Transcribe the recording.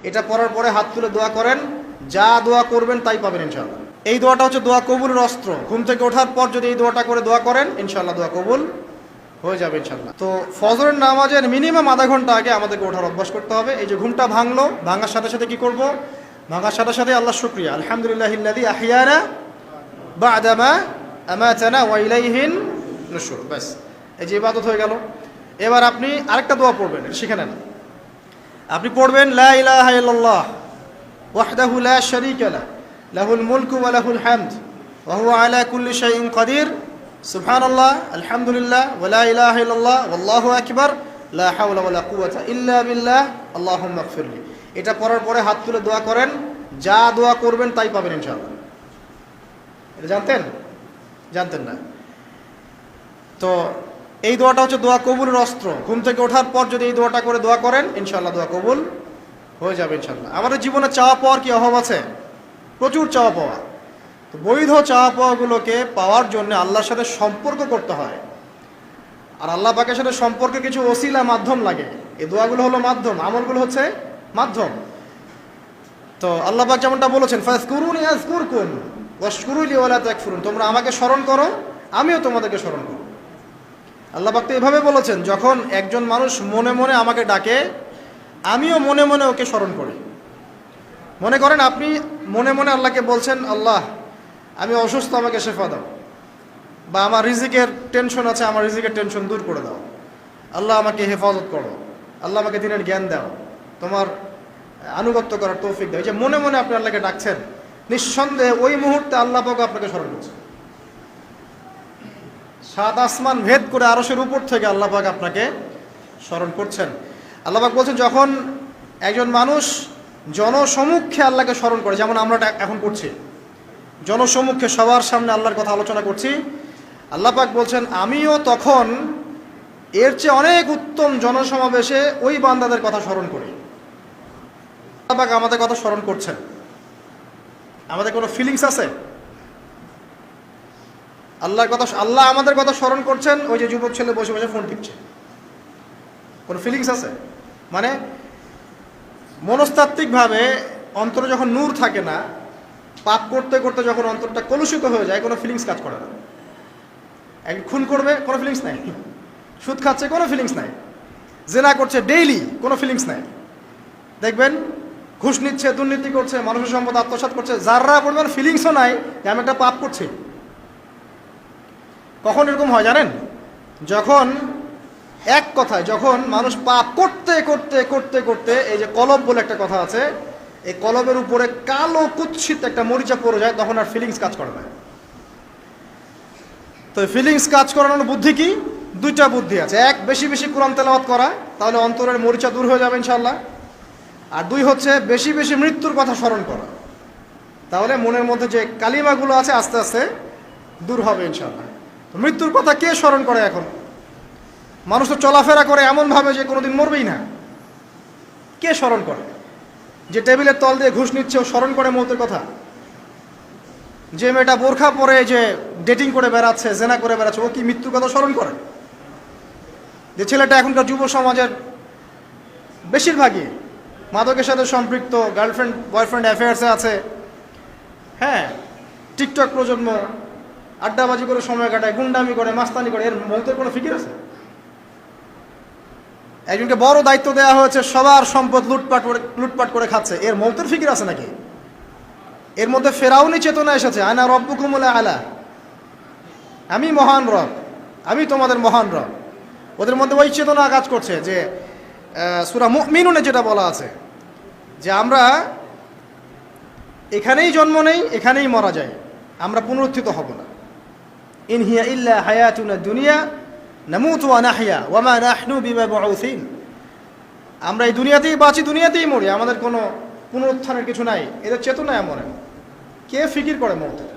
এটা পড়ার পরে হাত তুলে দোয়া করেন, যা দোয়া করবেন তাই পাবেন ইনশাআল্লাহ। এই দোয়াটা হচ্ছে দোয়া কবুলের অস্ত্র। ঘুম থেকে ওঠার পর যদি এই দোয়াটা করে দোয়া করেন ইনশাআল্লাহ দোয়া কবুল হয়ে যাবে ইনশাআল্লাহ। তো ফজরের নামাজের মিনিমাম আধা ঘন্টা আগে আমাদেরকে ওঠার অভ্যাস করতে হবে। এই যে ঘুমটা ভাঙলো, ভাঙার সাথে সাথে কি করব? ভাঙার সাথে সাথে আল্লাহ শুকরিয়া, আলহামদুলিল্লাহিল্লাযী আহইয়ানা বা'দামা আমাতানা ওয়া ইলাইহিন নুশুর। ব্যাস, এই যে ইবাদত হয়ে গেল। এবার আপনি আরেকটা দোয়া পড়বেন, শিখে নেন। আপনি পড়বেন লা ইলাহা ইল্লাল্লাহ ওয়াহদাহু লা শারীকা লাহু লাহুল মুলকু ওয়া লাহুল হামদ ওয়া হুয়া আলা কুল্লি শাইইন কাদির সুবহানাল্লাহ আলহামদুলিল্লাহ ওয়া লা ইলাহা ইল্লাল্লাহ ওয়াল্লাহু আকবার লা হাওলা ওয়া লা কুওয়াতা ইল্লা বিল্লাহ আল্লাহুম্মা ইগফিরলি। এটা পড়ার পরে হাত তুলে দোয়া করেন, যা দোয়া করবেন তাই পাবেন ইনশাআল্লাহ। এটা জানতেন? জানতেন না? তো এই দোয়াটা হচ্ছে দোয়া কবুলের অস্ত্র। ঘুম থেকে ওঠার পর যদি এই দোয়াটা করে দোয়া করেন ইনশাআল্লাহ দোয়া কবুল হয়ে যাবে ইনশাআল্লাহ। আমাদের জীবনে চাওয়া পাওয়ার কি অভাব আছে? প্রচুর চাওয়া পাওয়া। তো বৈধ চাওয়া পাওয়াগুলোকে পাওয়ার জন্য আল্লাহর সাথে সম্পর্ক করতে হয়। আর আল্লাহ পাকের সাথে সম্পর্কে কিছু ওসিলা মাধ্যম লাগে। এই দোয়াগুলো হলো মাধ্যম, আমলগুলো হচ্ছে মাধ্যম। তো আল্লাহ পাক যেমনটা বলেছেন ফাযকুরুনি আযকুরকুম ওয়াশকুরুলি ওয়া লা তাকফুরুন, তোমরা আমাকে স্মরণ করো আমিও তোমাদেরকে স্মরণ করব। আল্লাহ পাক তো এভাবে বলেছেন, যখন একজন মানুষ মনে মনে আমাকে ডাকে আমিও মনে মনে ওকে স্মরণ করি। মনে করেন আপনি মনে মনে আল্লাহকে বলছেন, আল্লাহ আমি অসুস্থ, আমাকে শেফা দাও, বা আমার রিজিকের টেনশন আছে, আমার রিজিকের টেনশন দূর করে দাও, আল্লাহ আমাকে হেফাজত করো, আল্লাহ আমাকে দিনের জ্ঞান দাও, তোমার আনুগত্য করার তৌফিক দাও। এই যে মনে মনে আপনি আল্লাহকে ডাকছেন, নিঃসন্দেহে ওই মুহূর্তে আল্লাহ পাক আপনাকে স্মরণ করছে। সাত আসমান ভেদ করে আরশের উপর থেকে আল্লাহ পাক আপনাকে স্মরণ করছেন। আল্লাহ পাক বলছেন, যখন একজন মানুষ জনসমক্ষে আল্লাহকে স্মরণ করে, যেমন আমরা এখন করছি, জনসমক্ষে সবার সামনে আল্লাহর কথা আলোচনা করছি, আল্লাহ পাক বলছেন আমিও তখন এর চেয়ে অনেক উত্তম জনসমাবেশে ওই বান্দাদের কথা স্মরণ করি। আল্লাহ পাক আমাদের কথা স্মরণ করছেন, আমাদের কোনো ফিলিংস আছে? আল্লাহ আমাদের কথা স্মরণ করছেন, ওই যে যুবক ছেলে বসে বসে ফোন টিপছে, কোনো ফিলিংস আছে? মানে মনস্তাত্ত্বিকভাবে অন্তরে যখন নূর থাকে না, পাপ করতে করতে যখন অন্তরটা কলুষিত হয়ে যায়, কোনো ফিলিংস কাজ করে না। একজন খুন করবে, কোনো ফিলিংস নাই। সুদ খাচ্ছে, কোনো ফিলিংস নাই। জেনা করছে ডেইলি, কোনো ফিলিংস নাই। দেখবেন ঘুষ নিচ্ছে, দুর্নীতি করছে, মানুষের সম্পদ আত্মসাৎ করছে, যাররা পরিমাণ ফিলিংসও নাই যে আমি একটা পাপ করছি। কখন এরকম হয় জানেন? যখন এক কথায় যখন মানুষ পাপ করতে করতে করতে করতে, এই যে কলব বলে একটা কথা আছে, এই কলবের উপরে কালো কুৎসিত একটা মরিচা পড়ে যায়, তখন আর ফিলিংস কাজ করে না। তো ফিলিংস কাজ করানোর বুদ্ধি কি? দুইটা বুদ্ধি আছে। এক, বেশি বেশি কোরআন তেলাওয়াত করা, তাহলে অন্তরের মরিচা দূর হয়ে যাবে ইনশাআল্লাহ। আর দুই হচ্ছে বেশি বেশি মৃত্যুর কথা স্মরণ করা, তাহলে মনের মধ্যে যে কালিমাগুলো আছে আস্তে আস্তে দূর হবে ইনশাআল্লাহ। তো মৃত্যুর কথা কে স্মরণ করে এখন? মানুষ তো চলাফেরা করে এমনভাবে যে কোনোদিন মরবেই না। কে স্মরণ করে? যে টেবিলের তল দিয়ে ঘুষ নিচ্ছে ও স্মরণ করে মৌতের কথা? যে মেয়েটা বোরখা পরে যে ডেটিং করে বেড়াচ্ছে, জেনা করে বেড়াচ্ছে, ও কি মৃত্যুর কথা স্মরণ করে? যে ছেলেটা এখনকার যুব সমাজের বেশিরভাগই মাদকের সাথে সম্পৃক্ত, গার্লফ্রেন্ড বয়ফ্রেন্ড অ্যাফেয়ার্সে আছে, হ্যাঁ, টিকটক প্রজন্ম, আড্ডাবাজি করে সময় কাটায়, গুন্ডামি করে, মাস্তানি করে, এর মৌতের কোনো ফিকির আছে? একজনকে বড় দায়িত্ব দেওয়া হয়েছে, সবার সম্পদ লুটপাট করে খাচ্ছে, এর মৌতের ফিকির আছে নাকি? এর মধ্যে ফেরাউনি চেতনা এসেছে, আনা রব্বুকুমুল আলা, আমি মহান রব, আমি তোমাদের মহান রব। ওদের মধ্যে ওই চেতনা কাজ করছে যে সূরা মুমিনুনে যেটা বলা আছে যে আমরা এখানেই জন্ম নেই, এখানেই মারা যাই, আমরা পুনরুত্থিত হব না। ইন হিয়া ইল্লা হায়াতুনা দুনিয়া নামুতু ওয়া নাহইয়া ওয়া মা নাহনু বিমাবউসিন, আমরা এই দুনিয়াতেই বাঁচি, দুনিয়াতেই মরি, আমাদের কোনো পুনরুত্থানের কিছু নাই। এদের চেতনা এমন। কে ফিকির করে মৌতের?